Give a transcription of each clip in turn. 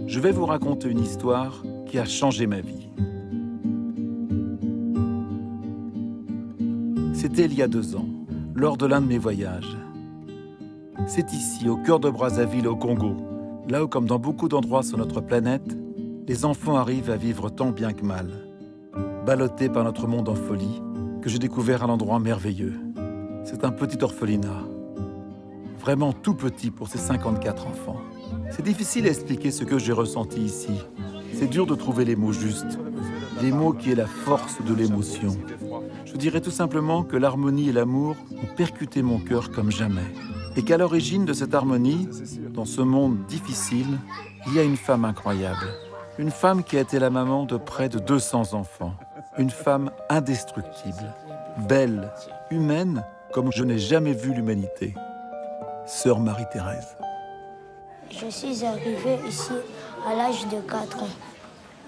je vais vous raconter une histoire qui a changé ma vie. C'était il y a 2 ans, lors de l'un de mes voyages. C'est ici, au cœur de Brazzaville, au Congo, là où, comme dans beaucoup d'endroits sur notre planète, les enfants arrivent à vivre tant bien que mal. Ballottés par notre monde en folie, que j'ai découvert un endroit merveilleux. C'est un petit orphelinat. Vraiment tout petit pour ces 54 enfants. C'est difficile à expliquer ce que j'ai ressenti ici. C'est dur de trouver les mots justes. Les mots qui est la force de l'émotion. Je dirais tout simplement que l'harmonie et l'amour ont percuté mon cœur comme jamais. Et qu'à l'origine de cette harmonie, dans ce monde difficile, il y a une femme incroyable. Une femme qui a été la maman de près de 200 enfants. Une femme indestructible, belle, humaine, comme je n'ai jamais vu l'humanité. Sœur Marie-Thérèse. Je suis arrivée ici à l'âge de 4 ans.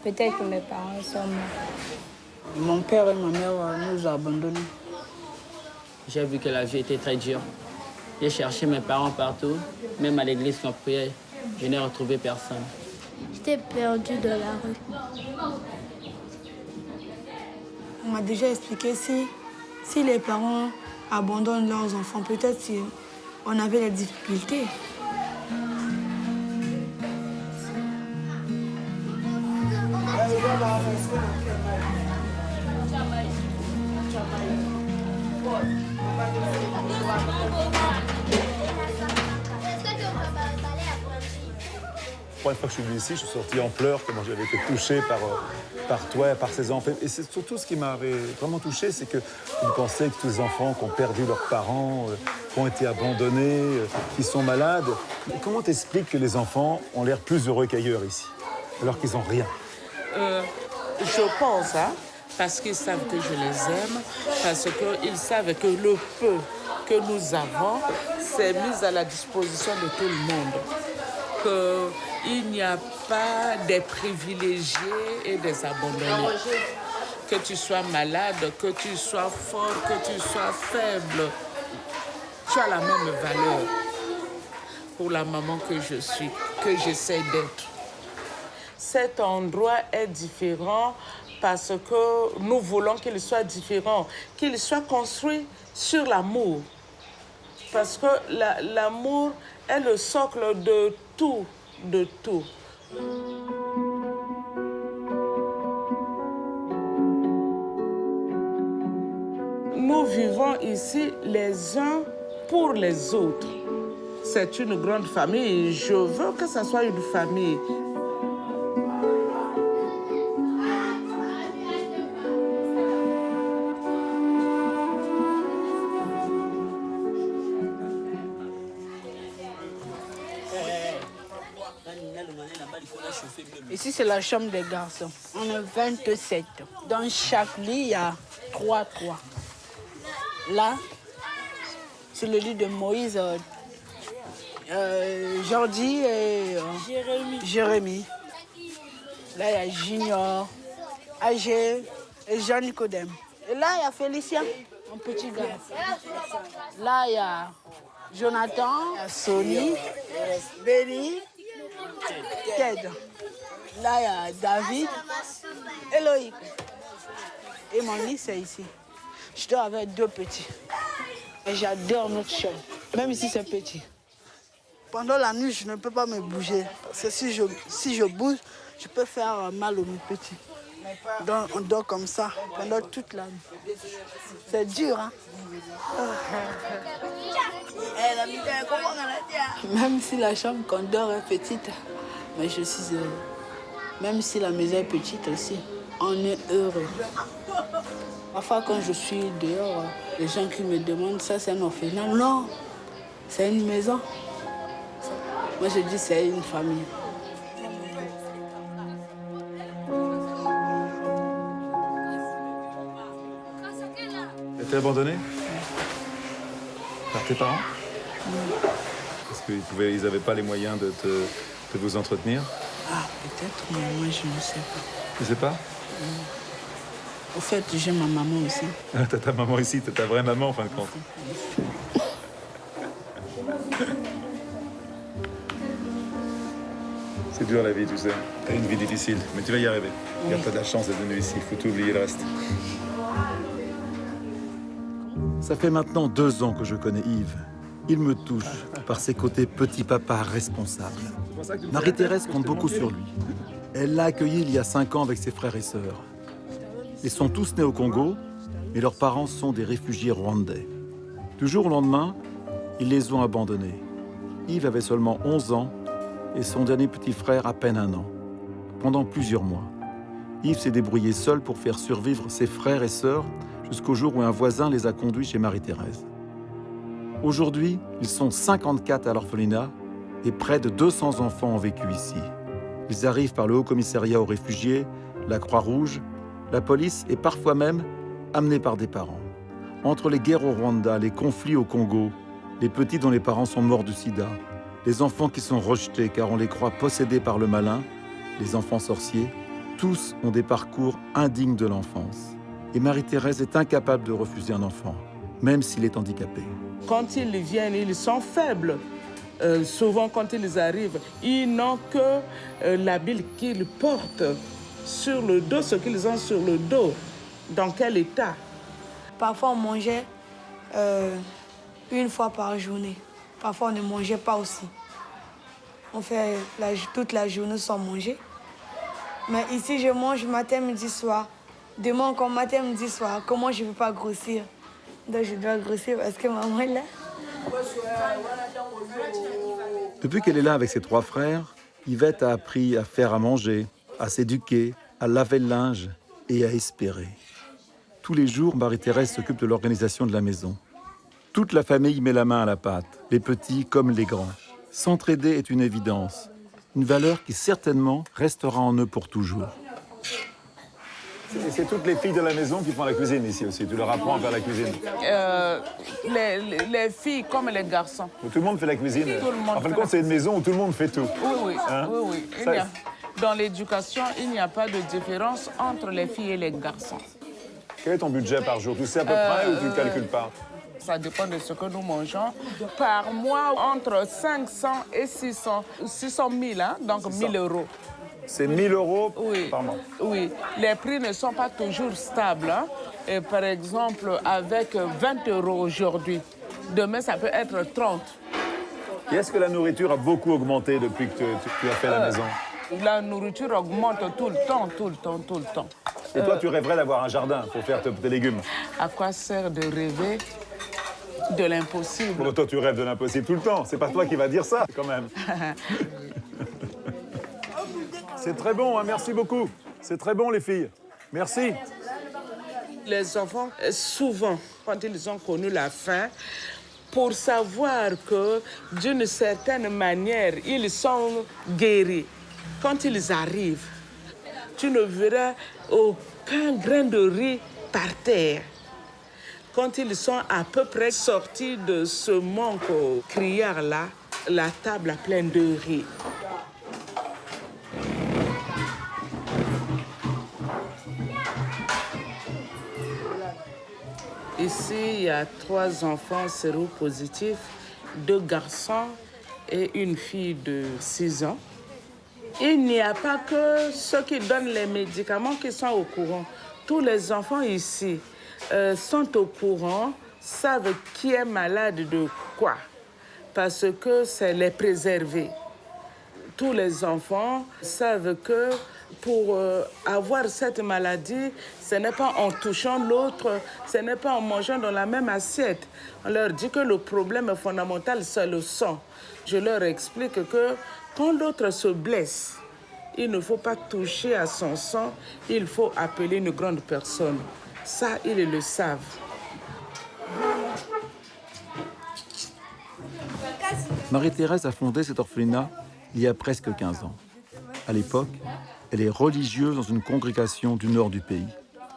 Peut-être que mes parents sont morts. Mon père et ma mère nous ont abandonnés. J'ai vu que la vie était très dure. J'ai cherché mes parents partout, même à l'église qu'on priait. Je n'ai retrouvé personne. J'étais perdue dans la rue. On m'a déjà expliqué si les parents abandonnent leurs enfants, peut-être si on avait des difficultés. La première fois que je suis venu ici, je suis sorti en pleurs, comment j'avais été touché par toi, par ces enfants. Et c'est surtout ce qui m'avait vraiment touché, c'est que vous pensez que tous les enfants qui ont perdu leurs parents, qui ont été abandonnés, qui sont malades. Comment t'expliques que les enfants ont l'air plus heureux qu'ailleurs ici, alors qu'ils n'ont rien? Je pense, parce qu'ils savent que je les aime, parce qu'ils savent que le peu que nous avons, c'est mis à la disposition de tout le monde. Qu'il n'y a pas des privilégiés et des abandonnés. Que tu sois malade, que tu sois fort, que tu sois faible, tu as la même valeur pour la maman que je suis, que j'essaie d'être. Cet endroit est différent parce que nous voulons qu'il soit différent, qu'il soit construit sur l'amour. Parce que l'amour est le socle de tout, de tout. Nous vivons ici les uns pour les autres. C'est une grande famille et je veux que ça soit une famille. Ici, c'est la chambre des garçons. On est 27. Dans chaque lit, il y a 3. Là, c'est le lit de Moïse, Jordi et Jérémie. Là, il y a Junior, Agé et Jean-Nicodème. Et là, il y a Félicien, mon petit gars. Là, il y a Jonathan, il y a Sony, Benny, Ted. Là, il y a David et Loïc. Et mon lit, c'est ici. Je dors avec 2 petits. Et j'adore notre chambre, même si c'est petit. Pendant la nuit, je ne peux pas me bouger. Parce que si je bouge, je peux faire mal aux petits. Donc, on dort comme ça pendant toute la nuit. C'est dur, hein? Même si la chambre qu'on dort est petite, mais je suis heureux. Même si la maison est petite aussi, on est heureux. Parfois, quand je suis dehors, les gens qui me demandent ça, c'est un orphelinat. Non, c'est une maison. Moi, je dis c'est une famille. Tu as été abandonné par tes parents? Parce qu'ils n'avaient pas les moyens de vous entretenir? Ah, peut-être, mais moi, je ne sais pas. Tu sais pas? Au fait, j'ai ma maman aussi. Ah, t'as ta maman ici, t'as ta vraie maman en fin de compte. C'est dur la vie, tu sais. T'as une vie difficile, mais tu vas y arriver. Regarde, t'as de la chance d'être venu ici, faut tout oublier le reste. Ça fait maintenant 2 ans que je connais Yves. Il me touche par ses côtés petit papa responsable. Marie-Thérèse compte beaucoup sur lui. Elle l'a accueilli il y a 5 ans avec ses frères et sœurs. Ils sont tous nés au Congo, mais leurs parents sont des réfugiés rwandais. Du jour au lendemain, ils les ont abandonnés. Yves avait seulement 11 ans et son dernier petit frère à peine 1 an. Pendant plusieurs mois, Yves s'est débrouillé seul pour faire survivre ses frères et sœurs jusqu'au jour où un voisin les a conduits chez Marie-Thérèse. Aujourd'hui, ils sont 54 à l'orphelinat et près de 200 enfants ont vécu ici. Ils arrivent par le Haut-Commissariat aux réfugiés, la Croix-Rouge, la police et parfois même amenés par des parents. Entre les guerres au Rwanda, les conflits au Congo, les petits dont les parents sont morts du sida, les enfants qui sont rejetés car on les croit possédés par le malin, les enfants sorciers, tous ont des parcours indignes de l'enfance. Et Marie-Thérèse est incapable de refuser un enfant, même s'il est handicapé. Quand ils viennent, ils sont faibles. Souvent, quand ils arrivent, ils n'ont que l'habit qu'ils portent sur le dos, ce qu'ils ont sur le dos. Dans quel état? Parfois, on mangeait 1 fois par journée. Parfois, on ne mangeait pas aussi. On fait toute la journée sans manger. Mais ici, je mange matin, midi, soir. Demain, encore matin, midi, soir. Comment je ne veux pas grossir? Donc, je dois grossir parce que maman est là. Depuis qu'elle est là avec ses 3 frères, Yvette a appris à faire à manger, à s'éduquer, à laver le linge et à espérer. Tous les jours, Marie-Thérèse s'occupe de l'organisation de la maison. Toute la famille met la main à la pâte, les petits comme les grands. S'entraider est une évidence, une valeur qui certainement restera en eux pour toujours. Et c'est toutes les filles de la maison qui font la cuisine ici aussi. Tu leur apprends à faire la cuisine. Les filles comme les garçons. Tout le monde fait la cuisine. Tout le monde En fin de fait compte, c'est une maison où tout le monde fait tout. Oui. Hein? Oui. Dans l'éducation, il n'y a pas de différence entre les filles et les garçons. Quel est ton budget par jour? Tu sais à peu près ou tu ne calcules pas? Ça dépend de ce que nous mangeons. Par mois, entre 500 et 600 000, hein, donc 1 000 euros. C'est 1 000 euros Oui. par mois? Oui. Les prix ne sont pas toujours stables. Hein. Et par exemple, avec 20 euros aujourd'hui, demain, ça peut être 30. Et est-ce que la nourriture a beaucoup augmenté depuis que tu as fait la maison? La nourriture augmente tout le temps. Et toi, tu rêverais d'avoir un jardin pour faire tes légumes? À quoi sert de rêver de l'impossible? Bon, toi, tu rêves de l'impossible tout le temps. C'est pas toi qui vas dire ça, quand même. C'est très bon, hein, merci beaucoup. C'est très bon, les filles. Merci. Les enfants, souvent, quand ils ont connu la faim, pour savoir que, d'une certaine manière, ils sont guéris, quand ils arrivent, tu ne verras aucun grain de riz par terre. Quand ils sont à peu près sortis de ce manque criard-là, la table est pleine de riz. Ici, il y a 3 enfants séropositifs, 2 garçons et une fille de 6 ans. Il n'y a pas que ceux qui donnent les médicaments qui sont au courant. Tous les enfants ici sont au courant, savent qui est malade de quoi, parce que c'est les préserver. Tous les enfants savent que pour avoir cette maladie, ce n'est pas en touchant l'autre, ce n'est pas en mangeant dans la même assiette. On leur dit que le problème fondamental, c'est le sang. Je leur explique que quand l'autre se blesse, il ne faut pas toucher à son sang, il faut appeler une grande personne. Ça, ils le savent. Marie-Thérèse a fondé cet orphelinat il y a presque 15 ans. À l'époque, elle est religieuse dans une congrégation du nord du pays.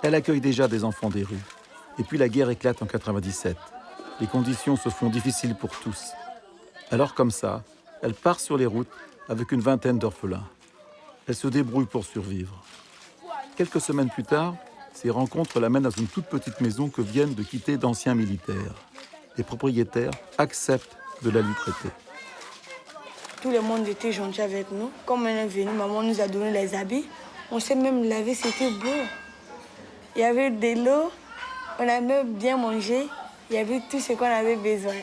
Elle accueille déjà des enfants des rues. Et puis la guerre éclate en 97. Les conditions se font difficiles pour tous. Alors comme ça, elle part sur les routes avec une vingtaine d'orphelins. Elle se débrouille pour survivre. Quelques semaines plus tard, ces rencontres l'amènent dans une toute petite maison que viennent de quitter d'anciens militaires. Les propriétaires acceptent de la lui prêter. tout le monde était gentil avec nous. Comme on est venu, maman nous a donné les habits. On s'est même lavé, c'était beau. Il y avait de l'eau, on a même bien mangé. Il y avait tout ce qu'on avait besoin.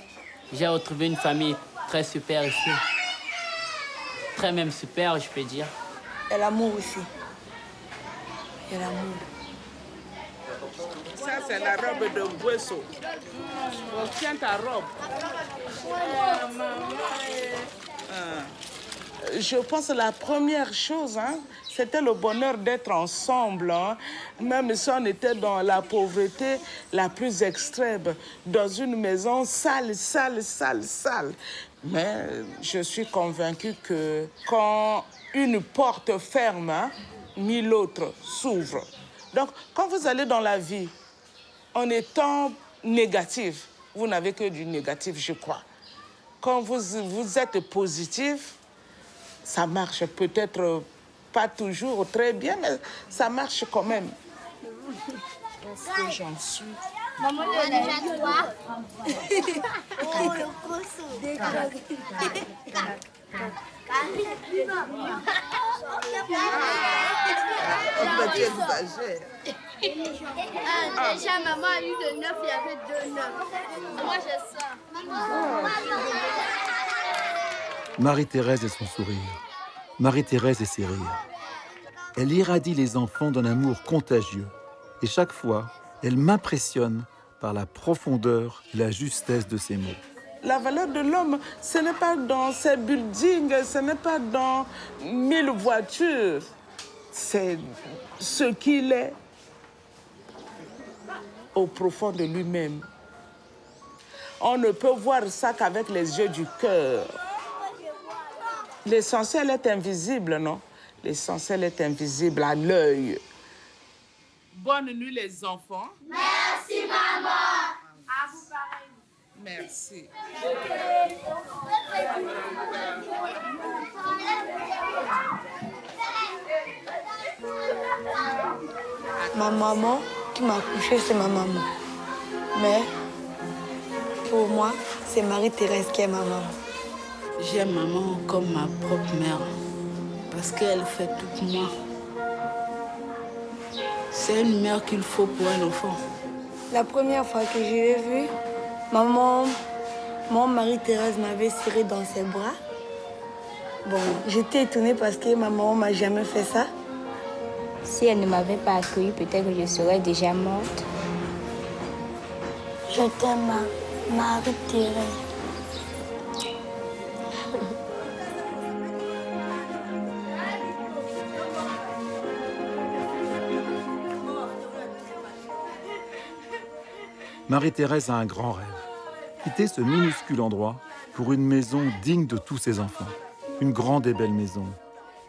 J'ai retrouvé une famille très super ici. Très même super, je peux dire. Et l'amour aussi. Et l'amour. Ça, c'est la robe de Bueso. Tiens ta robe. Je pense que la première chose, c'était le bonheur d'être ensemble. Même si on était dans la pauvreté la plus extrême, dans une maison sale, sale, sale, sale. Mais je suis convaincue que quand une porte ferme, 1000 autres s'ouvrent. Donc, quand vous allez dans la vie, en étant négatif, vous n'avez que du négatif, je crois. Quand vous êtes positif, ça marche peut-être pas toujours très bien, mais ça marche quand même. Est-ce que j'en suis? Maman, elle a toi. Oh, le Tu exagères. Déjà, maman a eu le 9, il y avait 2 9. Moi, j'ai ça. Marie-Thérèse et son sourire. Marie-Thérèse et ses rires. Elle irradie les enfants d'un amour contagieux. Et chaque fois, elle m'impressionne par la profondeur et la justesse de ses mots. La valeur de l'homme, ce n'est pas dans ses buildings, ce n'est pas dans 1000 voitures. C'est ce qu'il est au profond de lui-même. On ne peut voir ça qu'avec les yeux du cœur. L'essentiel est invisible, non? L'essentiel est invisible à l'œil. Bonne nuit, les enfants. Merci, maman. À vous pareil. Merci. Ma maman qui m'a accouchée, c'est ma maman. Mais pour moi, c'est Marie-Thérèse qui est ma maman. J'aime maman comme ma propre mère parce qu'elle fait tout pour moi. C'est une mère qu'il faut pour un enfant. La première fois que je l'ai vue, maman, mon Marie-Thérèse m'avait serré dans ses bras. Bon, j'étais étonnée parce que ma maman m'a jamais fait ça. Si elle ne m'avait pas accueillie, peut-être que je serais déjà morte. Je t'aime, Marie-Thérèse. Marie-Thérèse a un grand rêve. Quitter ce minuscule endroit pour une maison digne de tous ses enfants. Une grande et belle maison,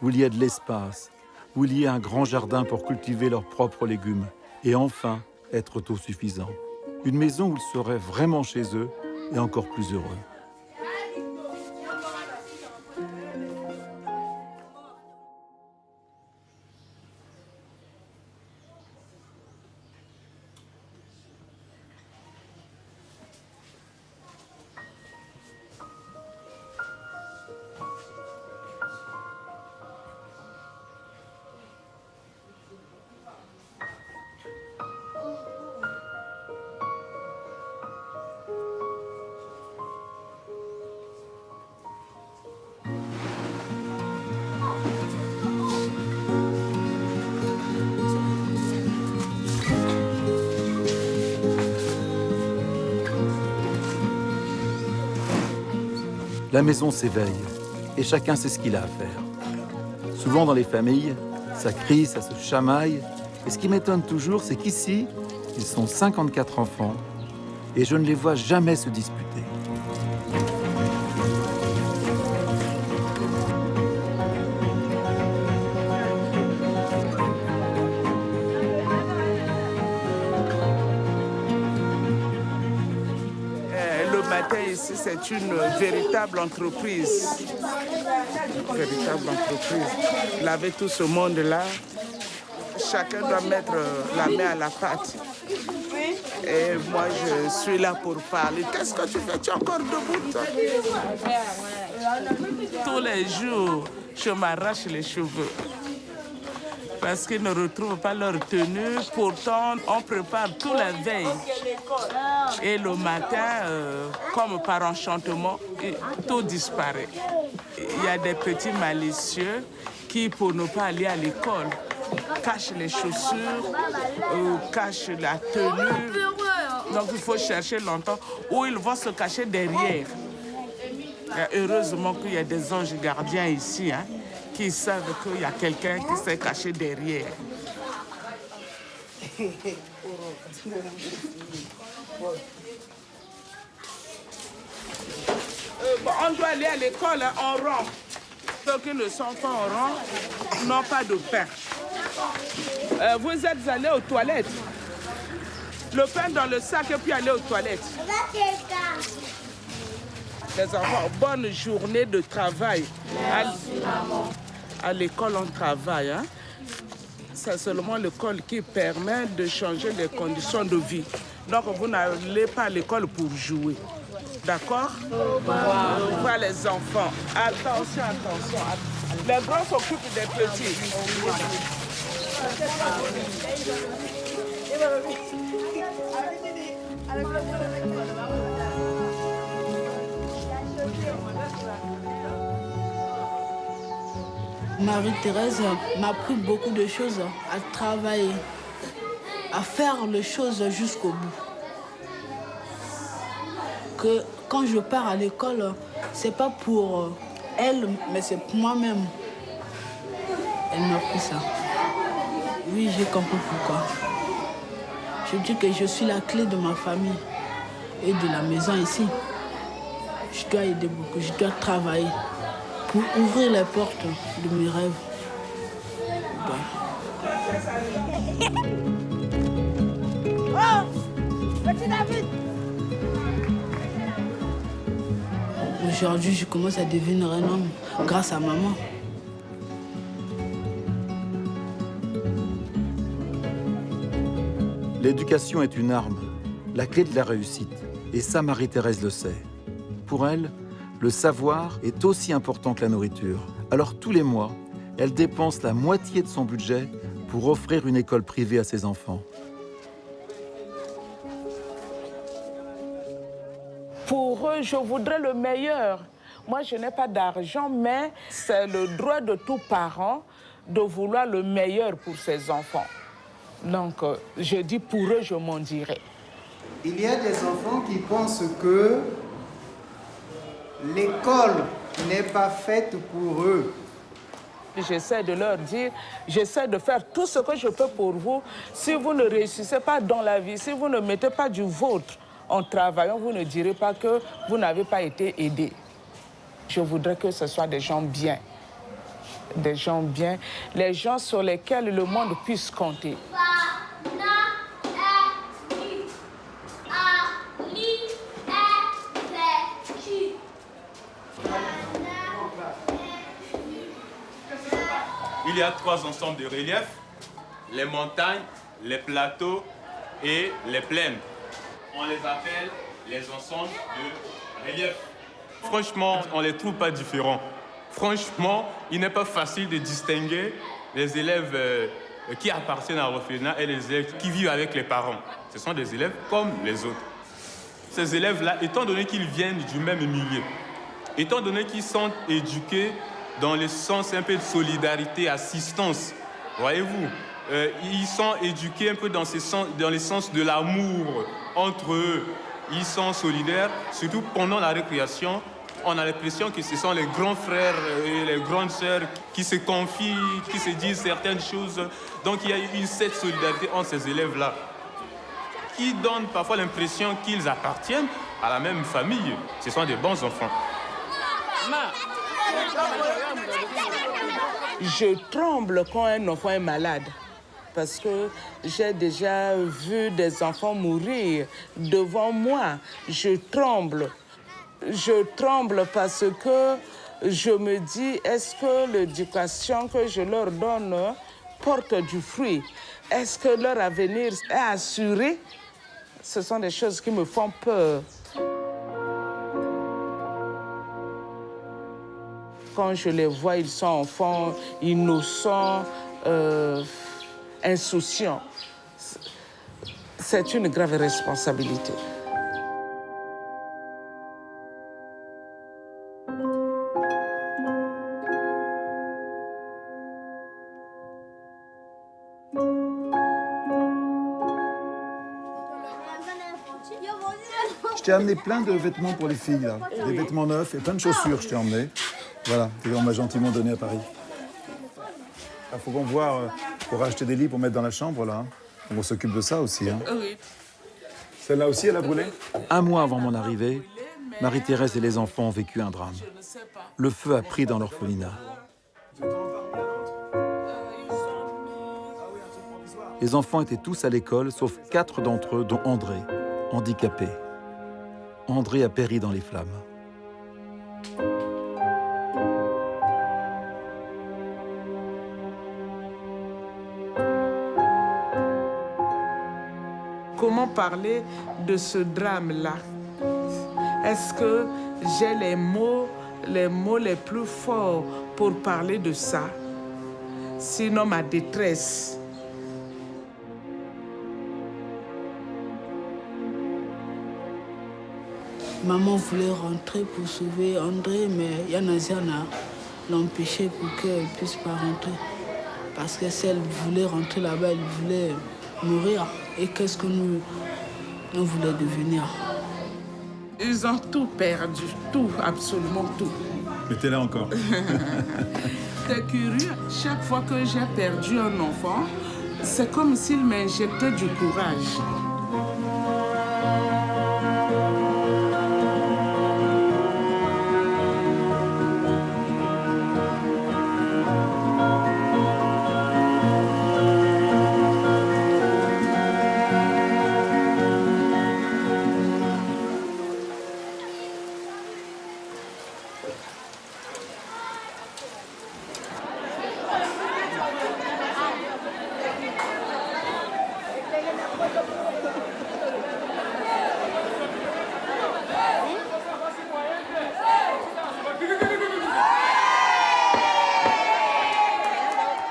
où il y a de l'espace, où il y a un grand jardin pour cultiver leurs propres légumes et enfin être autosuffisant. Une maison où ils seraient vraiment chez eux et encore plus heureux. La maison s'éveille et chacun sait ce qu'il a à faire. Souvent dans les familles, ça crie, ça se chamaille. Et ce qui m'étonne toujours, c'est qu'ici, ils sont 54 enfants et je ne les vois jamais se disputer. Ici, c'est une véritable entreprise. Véritable entreprise. Laver tout ce monde-là, chacun doit mettre la main à la pâte. Et moi, je suis là pour parler. Qu'est-ce que tu fais? Tu es encore debout, toi? Tous les jours, je m'arrache les cheveux. Parce qu'ils ne retrouvent pas leur tenue. Pourtant, on prépare toute la veille. Et le matin, comme par enchantement, tout disparaît. Il y a des petits malicieux qui, pour ne pas aller à l'école, cachent les chaussures, cachent la tenue. Donc il faut chercher longtemps où ils vont se cacher derrière. Heureusement qu'il y a des anges gardiens ici, hein, qui savent qu'il y a quelqu'un qui s'est caché derrière. On doit aller à l'école en rang. Ceux qui ne sont pas en rang n'ont pas de pain. Vous êtes allés aux toilettes. Le pain dans le sac et puis aller aux toilettes. Les enfants, bonne journée de travail. À l'école, on travaille. Hein? C'est seulement l'école qui permet de changer les conditions de vie. Donc, vous n'allez pas à l'école pour jouer. D'accord? Au revoir les enfants. Attention, attention. Les grands s'occupent des petits. Marie-Thérèse m'a appris beaucoup de choses, à travailler, à faire les choses jusqu'au bout. Que quand je pars à l'école, c'est pas pour elle, mais c'est pour moi-même. Elle m'a appris ça. Oui, j'ai compris pourquoi. Je dis que je suis la clé de ma famille et de la maison ici. Je dois aider beaucoup, je dois travailler pour ouvrir les portes de mes rêves. Oh, petit David! Aujourd'hui, je commence à devenir un homme grâce à maman. L'éducation est une arme, la clé de la réussite. Et ça, Marie-Thérèse le sait. Pour elle, le savoir est aussi important que la nourriture. Alors tous les mois, elle dépense la moitié de son budget pour offrir une école privée à ses enfants. Pour eux, je voudrais le meilleur. Moi, je n'ai pas d'argent, mais c'est le droit de tout parent de vouloir le meilleur pour ses enfants. Donc, je dis pour eux, je m'en dirai. Il y a des enfants qui pensent que l'école n'est pas faite pour eux. J'essaie de leur dire, j'essaie de faire tout ce que je peux pour vous. Si vous ne réussissez pas dans la vie, si vous ne mettez pas du vôtre en travaillant, vous ne direz pas que vous n'avez pas été aidé. Je voudrais que ce soit des gens bien. Des gens bien, les gens sur lesquels le monde puisse compter. Il y a 3 ensembles de reliefs, les montagnes, les plateaux et les plaines. On les appelle les ensembles de reliefs. Franchement, on ne les trouve pas différents. Franchement, il n'est pas facile de distinguer les élèves qui appartiennent à l'orphelinat et les élèves qui vivent avec les parents. Ce sont des élèves comme les autres. Ces élèves-là, étant donné qu'ils viennent du même milieu, étant donné qu'ils sont éduqués dans le sens un peu de solidarité, assistance, voyez-vous, ils sont éduqués un peu dans le sens de l'amour entre eux. Ils sont solidaires, surtout pendant la récréation. On a l'impression que ce sont les grands frères et les grandes sœurs qui se confient, qui se disent certaines choses. Donc il y a cette solidarité entre ces élèves-là qui donne parfois l'impression qu'ils appartiennent à la même famille. Ce sont des bons enfants. Je tremble quand un enfant est malade. Parce que j'ai déjà vu des enfants mourir devant moi. Je tremble. Je tremble parce que je me dis, est-ce que l'éducation que je leur donne porte du fruit? Est-ce que leur avenir est assuré? ce sont des choses qui me font peur. Quand je les vois, ils sont enfants, innocents, insouciants. C'est une grave responsabilité. Je t'ai amené plein de vêtements pour les filles, là. Des vêtements neufs et plein de chaussures, je t'ai emmené. Voilà, on m'a gentiment donné à Paris. Il faut qu'on voit pour acheter des lits pour mettre dans la chambre, là. On s'occupe de ça aussi. Hein. Oui. Celle-là aussi, elle a brûlé? Un mois avant mon arrivée, Marie-Thérèse et les enfants ont vécu un drame. Le feu a pris dans l'orphelinat. Les enfants étaient tous à l'école, sauf 4 d'entre eux, dont André, handicapé. André a péri dans les flammes. Comment parler de ce drame-là? Est-ce que j'ai les mots les plus forts pour parler de ça? Sinon, ma détresse. Maman voulait rentrer pour sauver André, mais Yanaziana l'a empêché pour qu'elle ne puisse pas rentrer. Parce que si elle voulait rentrer là-bas, elle voulait mourir. Et qu'est-ce que nous voulions devenir? Ils ont tout perdu, tout, absolument tout. Mais t'es là encore. C'est curieux, chaque fois que j'ai perdu un enfant, c'est comme s'il m'injectait du courage.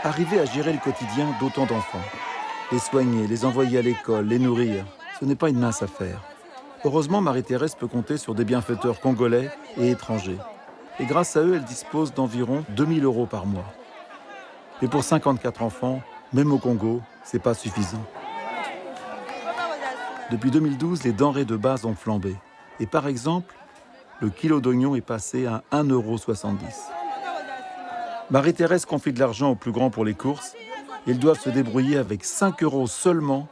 Arriver à gérer le quotidien d'autant d'enfants. Les soigner, les envoyer à l'école, les nourrir, ce n'est pas une mince affaire. Heureusement, Marie-Thérèse peut compter sur des bienfaiteurs congolais et étrangers. Et grâce à eux, elle dispose d'environ 2 000 € par mois. Mais pour 54 enfants, même au Congo, c'est pas suffisant. Depuis 2012, les denrées de base ont flambé. Et par exemple, le kilo d'oignon est passé à 1,70 €. Marie-Thérèse confie de l'argent aux plus grands pour les courses. Ils doivent se débrouiller avec 5 € seulement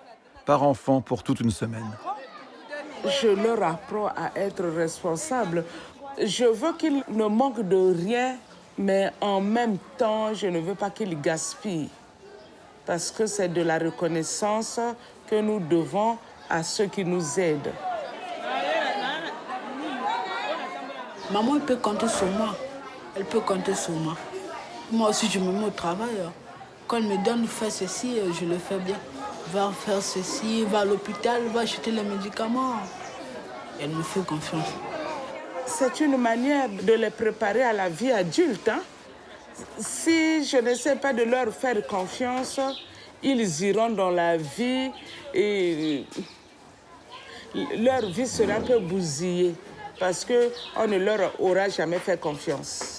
par enfant pour toute une semaine. Je leur apprends à être responsables. Je veux qu'ils ne manquent de rien, mais en même temps, je ne veux pas qu'ils gaspillent. Parce que c'est de la reconnaissance que nous devons à ceux qui nous aident. Maman, elle peut compter sur moi. Elle peut compter sur moi. Moi aussi, je me mets au travail. Quand elle me donne, fais ceci, je le fais bien. Va faire ceci, va à l'hôpital, va acheter les médicaments. Elle me fait confiance. C'est une manière de les préparer à la vie adulte. Hein? Si je ne sais pas de leur faire confiance, ils iront dans la vie et leur vie sera un peu bousillée parce qu'on ne leur aura jamais fait confiance.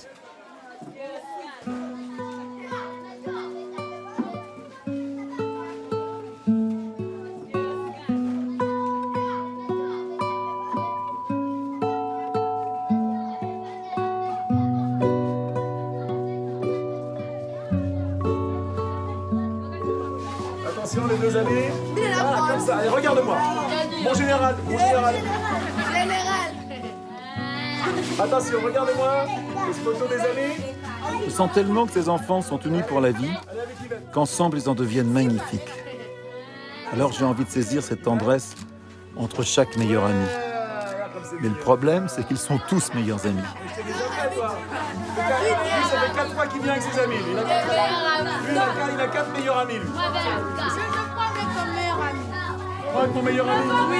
Attention les deux amis. Voilà, comme ça. Allez, regarde-moi. Mon général, mon général. Attention, regardez-moi. Les photos des amis. Je sens tellement que ces enfants sont unis pour la vie qu'ensemble ils en deviennent magnifiques. Alors j'ai envie de saisir cette tendresse entre chaque meilleur ami. Mais le problème, c'est qu'ils sont tous meilleurs amis. Lui, ça fait 4 fois qu'il vient avec ses amis. Il a 4 meilleurs amis. Lui. Je prends ton meilleur ami. Prends ton meilleur ami. Oui.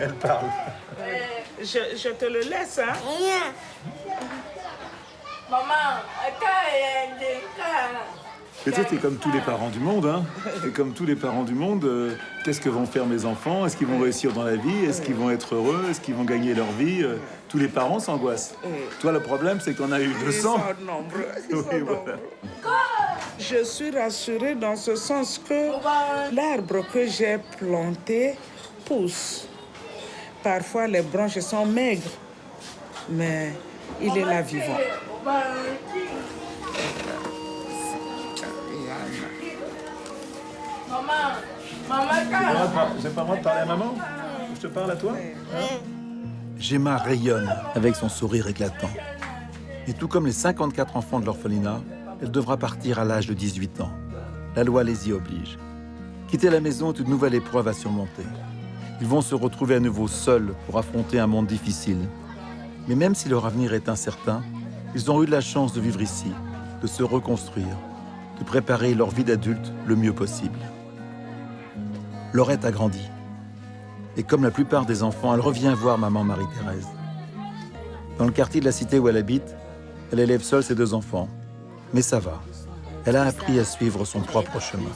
Elle parle. Je te le laisse, hein? Rien. Maman, Et tu sais, t'es comme tous les parents du monde, hein. Et comme tous les parents du monde, qu'est-ce que vont faire mes enfants? Est-ce qu'ils vont réussir dans la vie? Est-ce qu'ils vont être heureux? Est-ce qu'ils vont gagner leur vie? Tous les parents s'angoissent. Toi, le problème, c'est qu'on a eu 200. Ils sont nombreux. Oui, voilà. Je suis rassurée dans ce sens que l'arbre que j'ai planté pousse. Parfois, les branches sont maigres, mais il est là vivant. J'ai pas le droit de parler à maman? Je te parle à toi? Gemma rayonne avec son sourire éclatant. Et tout comme les 54 enfants de l'orphelinat, elle devra partir à l'âge de 18 ans. La loi les y oblige. Quitter la maison est une nouvelle épreuve à surmonter. Ils vont se retrouver à nouveau seuls pour affronter un monde difficile. Mais même si leur avenir est incertain, ils ont eu de la chance de vivre ici, de se reconstruire, de préparer leur vie d'adulte le mieux possible. Laurette a grandi. Et comme la plupart des enfants, elle revient voir maman Marie-Thérèse. Dans le quartier de la cité où elle habite, elle élève seule ses 2 enfants. Mais ça va. Elle a appris à suivre son propre chemin.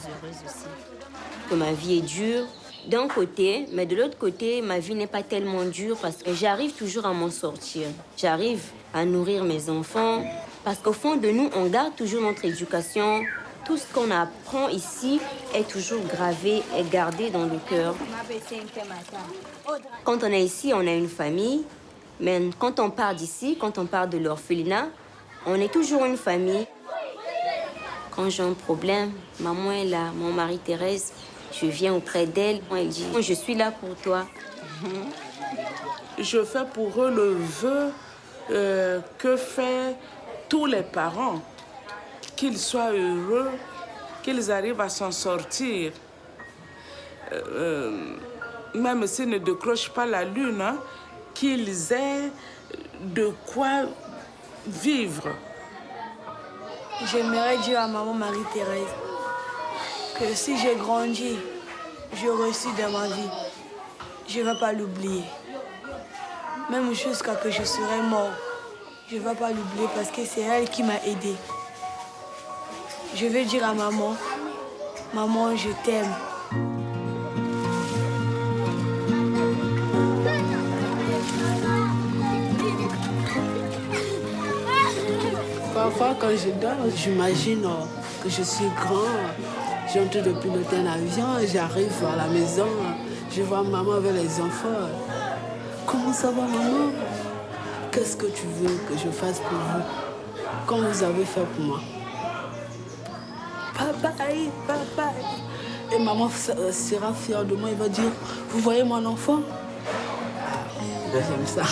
Que ma vie est dure d'un côté, mais de l'autre côté, ma vie n'est pas tellement dure parce que j'arrive toujours à m'en sortir. J'arrive à nourrir mes enfants parce qu'au fond de nous, on garde toujours notre éducation. Tout ce qu'on apprend ici est toujours gravé et gardé dans le cœur. Quand on est ici, on a une famille. Mais quand on part d'ici, quand on part de l'orphelinat, on est toujours une famille. Quand j'ai un problème, maman est là, mon mari Thérèse, je viens auprès d'elle. Elle dit, je suis là pour toi. Je fais pour eux le vœu que font tous les parents. Qu'ils soient heureux, qu'ils arrivent à s'en sortir. Même s'ils ne décrochent pas la lune, hein, qu'ils aient de quoi vivre. J'aimerais dire à maman Marie-Thérèse que si j'ai grandi, j'ai réussi dans ma vie, je ne vais pas l'oublier. Même jusqu'à que je serai mort, je ne vais pas l'oublier parce que c'est elle qui m'a aidé. Je vais dire à maman, maman, je t'aime. Parfois, quand je dors, j'imagine que je suis grand. J'ai en train de piloter un avion, j'arrive à la maison, je vois maman avec les enfants. Comment ça va, maman? Qu'est-ce que tu veux que je fasse pour vous? Comme vous avez fait pour moi. Papa, papa. Et maman sera fière de moi, il va dire, vous voyez mon enfant? J'aime ça.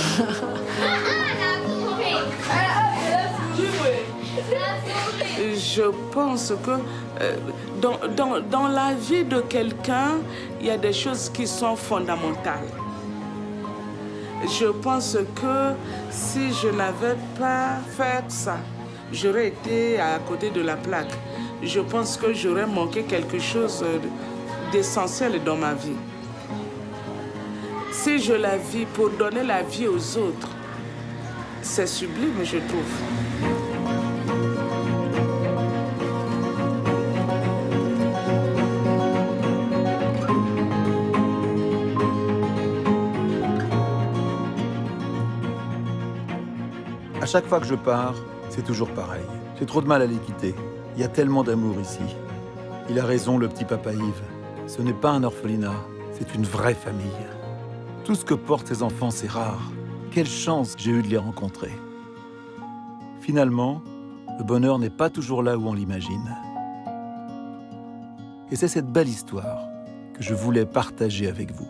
Je pense que dans la vie de quelqu'un, il y a des choses qui sont fondamentales. Je pense que si je n'avais pas fait ça, j'aurais été à côté de la plaque. Je pense que j'aurais manqué quelque chose d'essentiel dans ma vie. Si je la vis pour donner la vie aux autres, c'est sublime, je trouve. À chaque fois que je pars, c'est toujours pareil. J'ai trop de mal à les quitter. Il y a tellement d'amour ici. Il a raison, le petit papa Yves. Ce n'est pas un orphelinat, c'est une vraie famille. Tout ce que portent ces enfants, c'est rare. Quelle chance j'ai eu de les rencontrer. Finalement, le bonheur n'est pas toujours là où on l'imagine. Et c'est cette belle histoire que je voulais partager avec vous.